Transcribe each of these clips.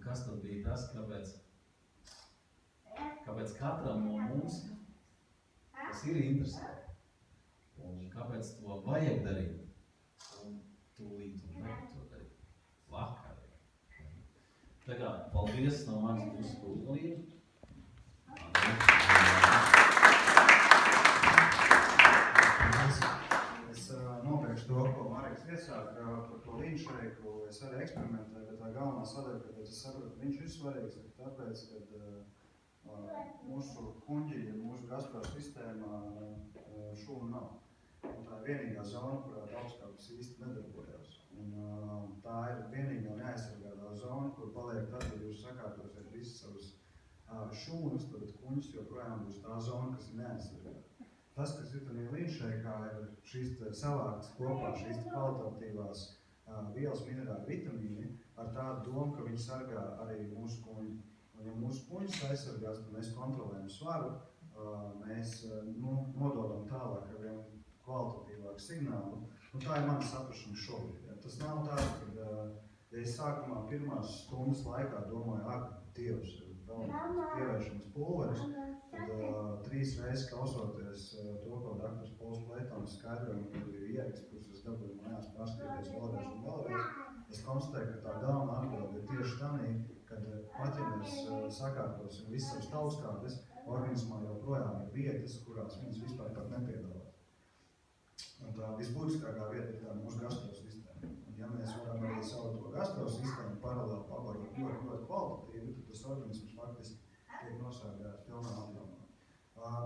kas tad bija tas, kāpēc katram no mums tas ir interesanti un kāpēc to vajag darīt un tūlīt un vajag to darīt vakar. Tā kā, paldies no manis puses par uzmanību. Es nobeigšu to, ko Mareks iesāka par to līnšreiku. Es arī eksperimentēju, bet tā galvenā sadaļa, kāpēc es saprotu, ka viņš ir svarīgs, ir tāpēc, ka mūsu kuņģi, mūsu gastrosistēmā šūnu nav. Un tā ir vienīgā zona, kurā augstskāpes īsti nedarbojas. Un tā ir vienīgā neaizsargātā zona, kur paliek tad, ja jūs sakārtosiet visas savas šūnas, tad kuņģis joprojām būs tā zona, kas ir neaizsargāta. Tas, kas ir tādā līnšreikā, ir šīs savāktas kopā, šīs kvalitatīvās vielas, minerāli, vitamīni, ar tādu domu, ka viņi sargā arī mūsu kuņģi. Un ja mūsu kuņģis aizsargās, tad mēs kontrolējam svaru, mēs nododam tālāk ar vien kvalitatīvāku signālu. Un tā ir mana saprašana šobrīd. Ja. Tas nav tā, ka ja es sākumā pirmās stundas laikā domāju, ak, Dievs, pievēršanas pulveris, tad 3 reizes klausoties to, ko doktors Pols Pleitāns skaidroja, un kad ir ieraksts, kurus es dabūju mājās pārskatīties vēlreiz un vēlreiz, es konstatēju, ka tā galvenā atbilde ir tieši tanī, kad pat ja mēs sakārtosim visas savas tautskāpes, organismā joprojām ir vietas, kurās viņas vispār pat nepiedalās. Un tā visbūtiskākā vieta ir tā mūsu gastrosistēma. Un ja mēs varam arī savu to gastrosistēmu paralēli pabarot ļoti kvalitatīvi, tad tas organisms faktiski tiek nosargāts pilnā apjomā.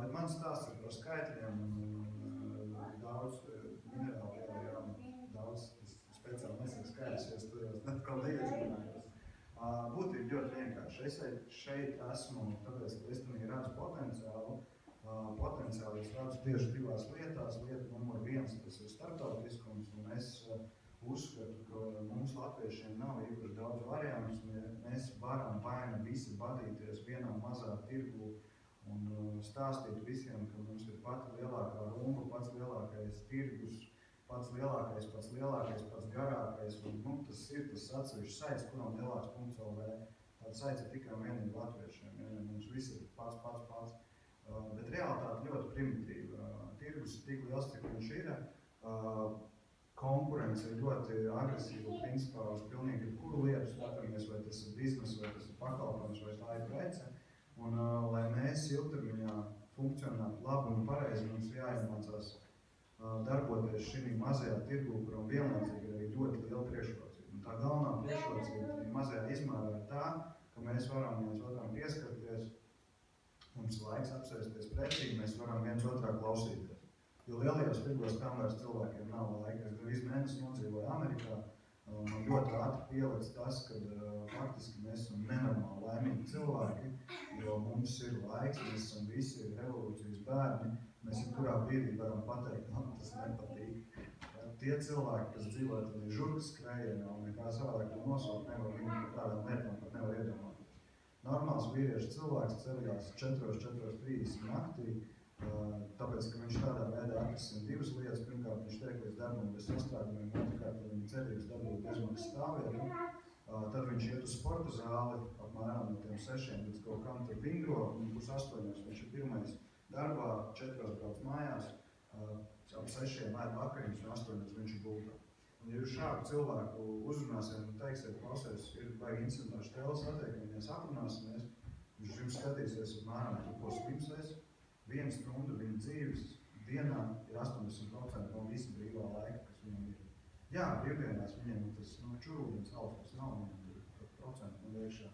Bet mans stāsts ir par skaitļiem un daudz minerālu, daudz speciāli nesaku skaidrs, jo es tur atkal neiesgunājos. Būtība ļoti vienkārši. Es šeit esmu, tāpēc, ka es tam redzu potenciālu. Potenciāli es redzu tieši 2 lietās. Lieta numur 1, tas ir starptautiskums, un es uzskatu, ka mums latviešiem nav īpaši daudz variantus. Mēs varam vainu visi badīties vienā mazā tirgu un stāstīt visiem, ka mums ir pati lielākā rumba, pats lielākais tirgus, pats lielākais, pats garākais. Un, tas ir tas atsevišķs saits, kuram lielāks.lv. Tāds saits ir tikai vienīgi latviešiem. Mums viss ir pats. Bet realitāte ļoti primitīva. Tirgus tik liels, cik viņš ir. Konkurence ir ļoti agresīva, principā uz pilnīgi jebkuru lietu skatāmies, vai tas ir biznes, vai tas ir pakalpojums, vai tā ir prece. Un, lai mēs ilgtermiņā funkcionētu labi un pareizi, mums jāiemācās darboties šī mazajā tirgu, kuram vienlaicīgi ir arī ļoti liela priekšrocība. Un tā galvenā priekšrocība mazajā izmērā ir tā, ka mēs varam viens otram pieskarties. Mums ir laiks apsēsties precīgi, mēs varam viens otrā klausīties. Jo lielajos tirgos tam vairs cilvēkiem nav laika. Es gandrīz mēnesi nodzīvoju Amerikā. Man ļoti ātri pieliks tas, ka faktiski mēs esam nenormāli laimīgi cilvēki, jo mums ir laiks, mēs esam visi revolūcijas bērni. Mēs jebkurā brīdī varam pateikt, man tas nepatīk. Tie cilvēki, kas dzīvo tādā žurkas skrējienā un nekā savādāk to nosaukt nevar, viņi par tādām lietām pat nevar iedomāt. Normāls vīriešu cilvēks ceļās 4:30 naktī, tāpēc, ka viņš tādā veidā atrisina 2 lietas. Pirmkārt, viņš tiek līdz darbam bez sastrādumiem, otrkārt, viņa cerības dabūt bezmaksas stāvvietu. Tad viņš iet uz sporta zāli, apmēram no tiem 6 līdz kaut kam tur vingro, un 7:30 viņš ir pirmais darbā, 4 brauc mājās, ap 6 ēd vakariņas un 8 viņš ir gultā. Un, ja jūs šādu cilvēku uzrunāsiet un teiksiet, klausies, ir baigi incidentā štēles attiek, ja mēs aprunāsimies, viņš jums skatīsies apmēram, ko slimsies, 1 stundu viņa dzīves dienā ir 80% no visa brīvā laika, kas viņam ir. Jā, brīvdienās viņiem ir tas čurūdienas augsts, nav viņam ir procentu no iekšā.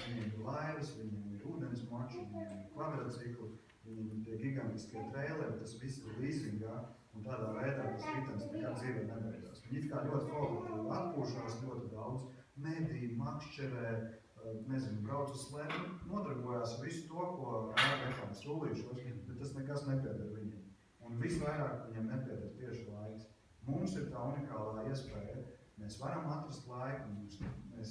Viņiem ir laivas, viņiem ir ūdens mači, viņiem ir kvadrocikli, viņiem ir tie gigantiskie traileri, tas viss ir līzingā. Un tādā veidā tas ritens nekad dzīvē nebeidzās. Viņi it kā ļoti kvalitatīvi atpūšās, ļoti daudz medī, makšķerē, brauc uz slēmu, nodarbojās visu to, ko reklāmas rullīšos, bet tas nekas nepieder viņiem. Un visvairāk viņiem nepieder tieši laiks. Mums ir tā unikālā iespēja, mēs varam atrast laiku, mēs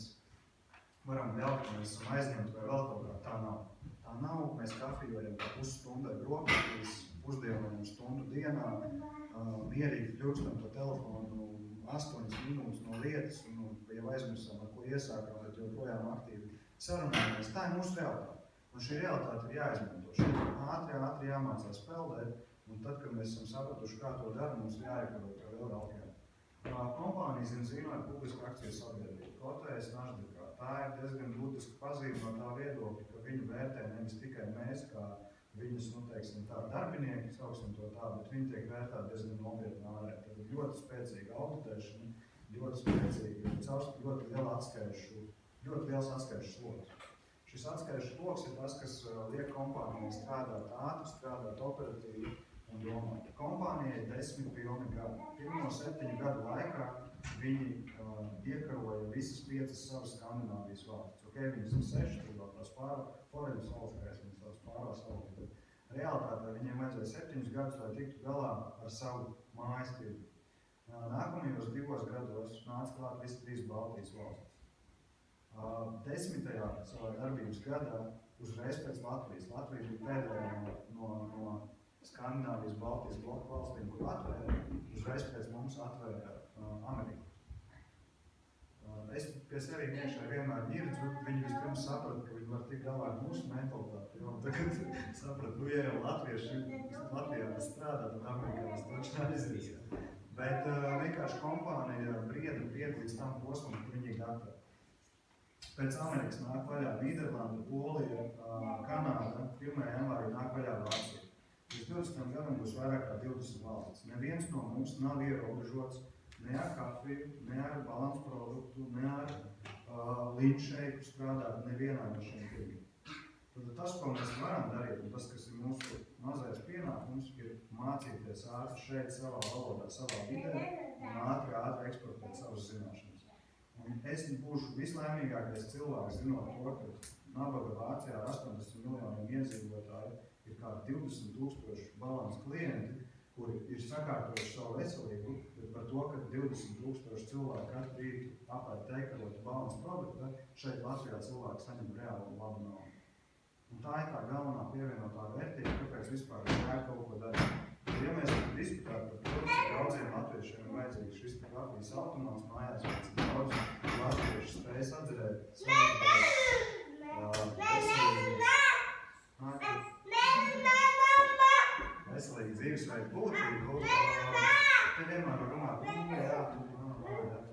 varam vēl, ka mēs esam aizņemti vai vēl kaut kā, tā nav. Tā nav, mēs kafijojam pa pusstundai brokastīs, pusdienojam stundu dienā, mierīgi kļūstam pa telefonu 8 minūtes no lietas, un jau aizmirsām, ar ko iesākām, bet joprojām aktīvi sarunājamies. Tā ir mūsu realitāte. Un šī realitāte ir jāizmanto. Šeit ātri jāmācās peldēt, un tad, kad mēs esam sapratuši, kā to dara, mums jāiekaro vēl raukiem. Kompānija Zinzino ir publiska akciju sabiedrība. Kotējas Našdekā. Tā ir diezgan būtiska pazīme no tā viedokļa, ka viņu vērtē nevis tikai mēs, kā viņus, teiksim tā, darbinieki, sauksim to tā, bet viņi tiek vērtēti diezgan nopietni ārē. Tad ir ļoti spēcīga auditēšana, ļoti spēcīga, ļoti liels atskaišu sloks. Šis atskaišu sloks ir tas, kas liek kompānijai strādāt ātri, strādāt operatīvi un domāt. Kompānijai 10 pilni gadi. Pirmo 7 gadu laikā viņi iekaroja visas 5 savas Skandināvijas valstis. Viņas ir 6, tur vēl tās foreignas valsts, kā es viņas tās pārās valstis. Realitātē viņiem vajadzēja 7 gadus, lai tiktu galā ar savu mājas tirgu. Nākamajos 2 gados nāca klāt visas 3 Baltijas valstis. 10. savā darbības gadā uzreiz pēc Latvijas. Latvija bija pēdējā no Skandināvijas Baltijas bloku valstīm, kur atvēra, uzreiz pēc mums atvēra Ameriku. Es pie sevi iekšā vienmēr ņirdzu, viņi vispirms saprata, ka viņi var tikt galā ar mūsu mentalitāti. Tagad sapratu, ja jau Latvijā tas strādā, tad Amerikā tas taču neaizies. Bet vienkārši kompānija brieda līdz tam posmam, ka viņi ir gatavi. Pēc Amerikas nāk vaļā Nīderlanda, Polija, Kanāda, 1. janvārī nāk vaļā Vācija. Līdz 20. gadam būs vairāk kā 20 valstis. Neviens no mums nav ierobežots ne ar kafiju, ne ar balansu produktu, ne ar līdzšeiku strādāt nevienā no šiem tirgiem. Tad tas, ko mēs varam darīt, un tas, kas ir mūsu mazais pienākums, ir mācīties ātri šeit savā valodā, savā vidē un ātri eksportēt savas zināšanas. Un es būšu vislaimīgākais cilvēks, zinot to, ka nabaga Vācijā ar 80 miljoniem iedzīvotāju ir kā 20,000 balansu klienti, kuri ir sakārtojuši savu veselību, bet par to, ka 20,000 cilvēku katru rītu apēd teikarot balansu produktu, šeit Latvijā cilvēki saņem reāli un labu naudu. Un tā ir tā galvenā pievienotā vērtība, kāpēc vispār vajag kaut ko darīt. Ja mēs diskutētu par to, cik daudziem latviešiem ir vajadzīgs šis kafijas automāts mājās, cik daudz latvieši spējas atcerēt veselīgi dzīvesveidu būtību, te vienmēr var runāt,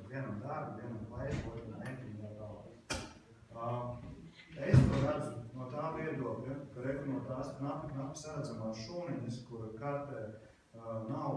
vienam darbu, vienam plaisu, otram mēķinu vai tālāk. Es to redzu no tā viedokļa, ka no tās knapi saredzamās šūniņas, kura kartē nav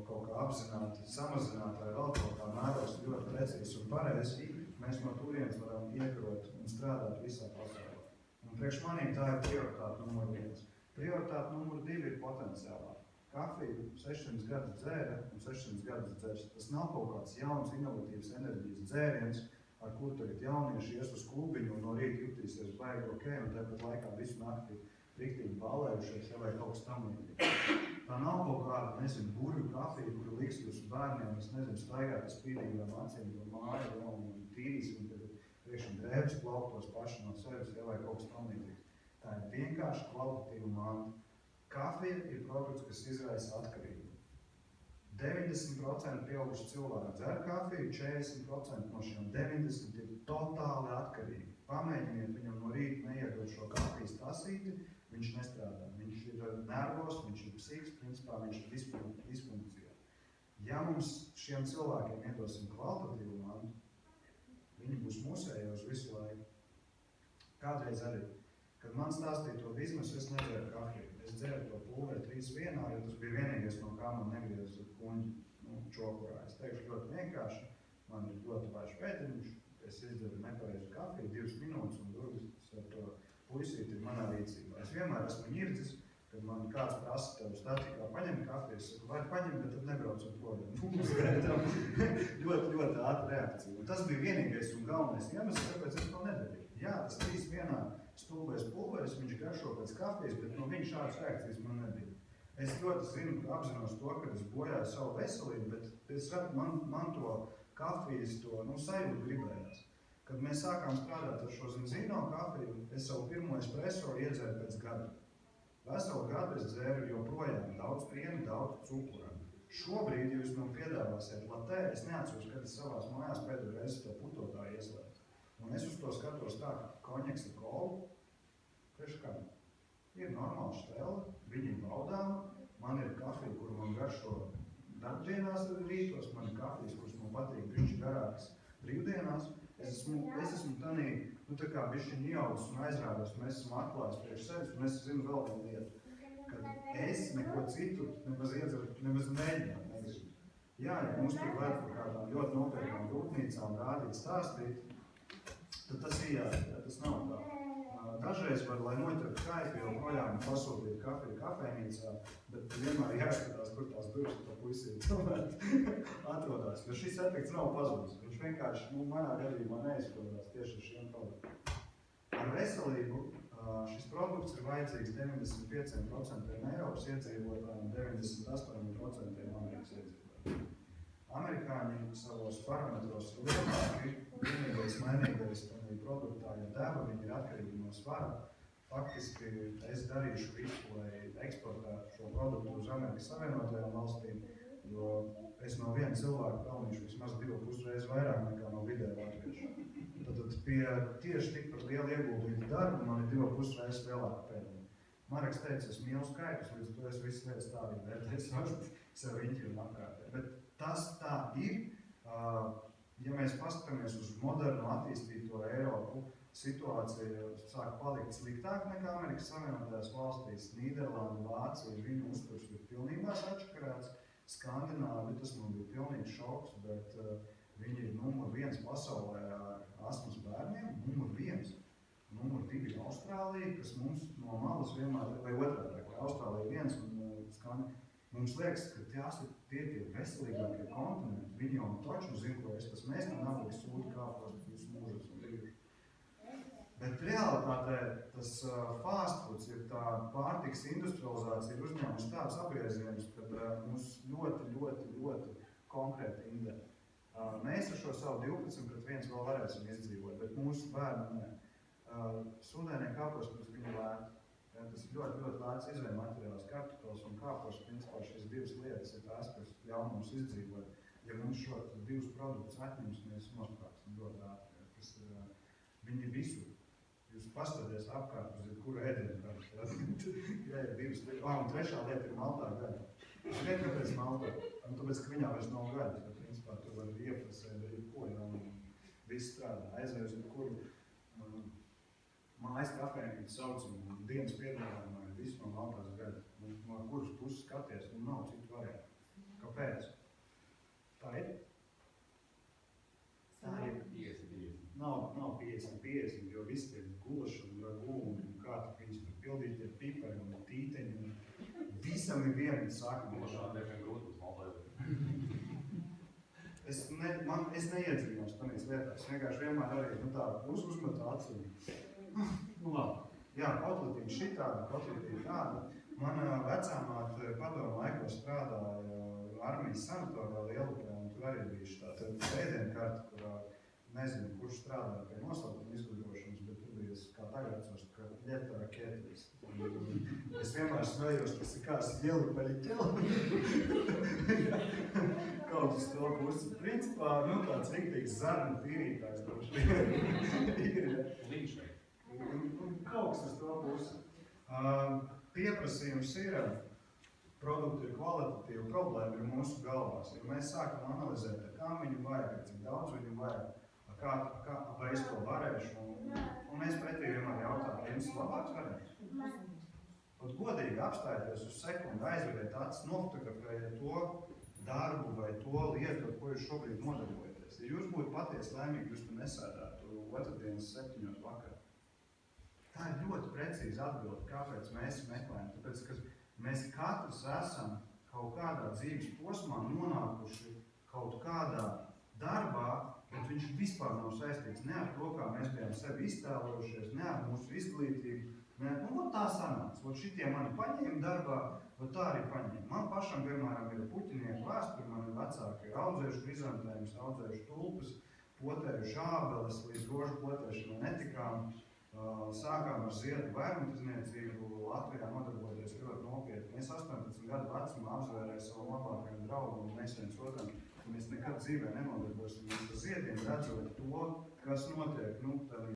kaut kā apzināti samazināta vai vēl kaut kā mēros ļoti precīzi un pareizi, mēs no turienes varam iekarot un strādāt visā pasaulē. Un priekš manī tā ir prioritāte numur 1. Prioritāte numur 2 ir potenciālā. Kafiju 600 gadus dzēra un 600 gadus dzers. Tas nav kaut kāds jauns, inovatīvs enerģijas dzēriens, ar kur tagad jaunieši ies uz klubiņu un no rīta jutīsies baigi ok, un tāpat laikā visu nakti riktīgi balējušies, ja vai kaut kas tam līdzīgi. Tā nav kaut kāda, nezinu, burvju kafija, kuru liks jūsu bērniem, es nezinu, staigāt ar spīdīgām acīm no māju, un tīrīsim, tad priekšam drēbes plauktos paši no sevis, ja vai kaut kas tam līdzīgs. Tā ir vienkārši kvalitatīva manta. Kafija ir produkts, kas izraisa atkarību. 90% pieauguši cilvēki dzer kafiju, 40% no šiem 90% ir totāli atkarīgi. Pamēģiniet viņam no rīta neiedot šo kafijas tasīti, viņš nestrādā. Viņš ir nervos, viņš ir psihiski, principā viņš ir disfunkcijā. Ja mums šiem cilvēkiem iedosim kvalitatīvu mantu, viņi būs musējos visu laiku. Kādreiz arī, kad man stāstīja to biznesu, es nedzeru kafiju. Es dzēru to pulveri 3-1, jo tas bija vienīgais, no kā man negriez kuņģi čokurā. Es teikšu ļoti vienkārši, man ir ļoti vājš pēdiņš, es izdzeru nepareizu kafiju, 2 minūtes un durvis ar to puisīti ir manā rīcībā. Es vienmēr esmu ņirdzis, kad man kāds prasa tev statikā paņem kafiju, es saku, vai paņem, bet tad nebraucam projām. ļoti ātra reakcija. Un tas bija vienīgais un galvenais iemesls, kāpēc es to nedarīju. Jā, tas 3-1 stulbais pulveris, viņš garšo pēc kafijas, bet no viņa šādas reakcijas man nebija. Es ļoti zinu, ka apzinos to, ka es bojāju savu veselību, bet es redzu, man to kafijas, sajūtu gribējās. Kad mēs sākām strādāt ar šo Zinzino kafiju, es savu pirmo espresso iedzēru pēc gada. Veselu gadu es dzēru joprojām daudz piena, daudz cukura. Šobrīd, ja jūs man piedāvāsiet latē, es neatceros, kad es savās mājās pēdējo reizi to putotāju ieslēdzu. Un es uz to skatos sāk konjaks ar kolu, priekš kam? Ir normāla štela, viņi ir baudām, man ir kafija, kuru man garšo darbdienās rītos, man ir kafijas, kuras man patīk bišķi garākas brīvdienās. Es esmu tanī, tā kā bišķiņ ieaudzis un aizrādās, mēs esam atklājis priekš sevis, un es zinu vēl vienu lietu, kad es neko citu nemaz mēģināt negribu. Jā, ja mums tur vajag par kādām ļoti nopietnām rūpnīcām rādīt, stāstīt, tad tas ir jādara, tas nav tā. Dažreiz var, lai noķertu kaipi, joprojām pasūtīt kafiju kafejnīcā, bet vienmēr jāskatās, kur tās durvis tā puisīte tomēr atrodas. Jo šis efekts nav pazudis. Viņš vienkārši, manā gadījumā neizpildās tieši ar šiem produktiem. Ar veselību šis produkts ir vajadzīgs 95% Eiropas iedzīvotājiem un 98% Amerikas iedzīvotājiem. Amerikāņi savos parametros ir lielāki, vienīgais mainīgais produktā, ja deva, viņi ir atkarīgi no svara. Faktiski es darīšu visu, lai eksportētu šo produktu uz Amerikas Savienotajām valstīm, jo es no viena cilvēka pelnīšu vismaz 2,5 reizes vairāk nekā no vidēja latvieša. Tad pie tieši tikpat liela ieguldīta darba man ir 2,5 reizes lielāka peļņa. Mareks teica, es mīlu skaitus, līdz to es visas lietas tā arī vērtēju, sev riņķi un apkārtē. Bet tas tā ir. Ja mēs paskatāmies uz modernu attīstīto Eiropu, situācija sāk palikt sliktāk nekā Amerikas Savienotajās valstīs. Nīderlanda, Vācija, viņu uzturs ir pilnībā atšakarēts. Skandināvi, tas man bija pilnīgs šoks, bet viņi ir numur 1 pasaulē ar astmas bērniem, numur 1. Numur 2 ir Austrālija, kas mums no malas vienmēr, vai otrādi, Austrālija 1 un Skandināvi. Mums liekas, ka tie ir veselīgākie kontinenti. Viņi jau toču zina, ko es tas mēs tam nabaga sūdi kāpos visu mūžus un brīvus. Bet realitātē tas fast foods ir tā pārtikas industrializācija ir uzņēmusi tāds apgriezienus, kad mums ļoti konkrēti indē. Mēs ar šo savu 12/1 vēl varēsim izdzīvot, bet mūsu bērni ne. Sūdēnie kāpos, protams, viņi lēti. Ja, tas ir ļoti lēts izvēja materiāls, kartupeļs un kāpos. Principā šīs divas lietas ir tās, kas ļauj mums izdzīvot. Ja mums šo divus produktus atņems, mēs nosprāksim ļoti ātri. Viņi ir visur. Jūs paskaties apkārt uz jebkuru ēdienu kartu. Ja ir divas lietas. Un trešā lieta ir maltā gaļa. Es zinu, kāpēc maltā. Tāpēc, ka viņā vairs nav gaļas. Jo, principā, tur var ieplasēt ar jebko, ja viss strādā. Aizēj uz jebkuru mājas kafejnīcu saucumu, dienas piedāvājumā ir visu no maltās gaļas. No kuras puses skaties, nav citu variantu. Kāpēc? Tā ir? Tā ir. 50. Nav 50, jo viss ir gulaši un ragu un kā tu viņus tur pildīt ar pipari un tīteņi un visam ir viena sākuma. Gulašā diezgan grūti uz maltā. Es neiedziļinos tanīs lietās. Es vienkārši vienmēr arī tā uzmetu acu. Labi. Jā, kotletīna šitāda, kotletīna tāda. Mana vecāmāte padomu laikos strādāja armijas sanatorā Lielupē, un tur arī bija tāda ēdienkarta, kurā nezinu, kurš strādāja pie nosaukuma izgudrošanas, bet tur bija, kā tagad atceros, ka ļeta raketis. Es vienmēr smējos, tas ir kāds Lielupeļi ķeli. Kaut uz to pusi. Principā, tāds riktīgs zarnu tīrītājs. Līdz Kaut kas uz to pusi. Pieprasījums ir, produkti ir kvalitatīvi, problēma ir mūsu galvās. Ja mēs sākam analizēt, kā viņu vajag, cik daudz viņu vajag, vai es to varēšu, un mēs pretī vienmēr jautājam, vai jums labāks variants? Pat godīgi apstājoties uz sekundi, aizveriet acis, nofotografējiet to darbu vai to lietu, ar ko jūs šobrīd nodarbojaties. Ja jūs būtu patiesi laimīgi, jūs tur nesēdētu otrdienas 7 vakarā. Tā ir ļoti precīza atbilde, kāpēc mēs meklējam. Tāpēc, ka mēs katrs esam kaut kādā dzīves posmā nonākuši kaut kādā darbā, bet viņš vispār nav saistīts ne ar to, kā mēs bijām sevi iztēlojušies, ne ar mūsu izglītību. Tā sanāca. Šitie mani paņēma darbā, tā arī paņēma. Man pašam, piemēram, ir puķinieku vēsturi, mani vecāki ir audzējuši krizantēmus, audzējuši tulpes, potējuši ābeles, līdz rožu potēšanai netikām. Sākām ar ziedu vērmutizniecību, Latvijā nodarboties ļoti nopietni. Es 18 gadu vecumā apzvērēju savu labākajam draugam un mēs viens otram, ka mēs nekad dzīvē nenodarbosimies ar ziediem, redzot to, kas notiek,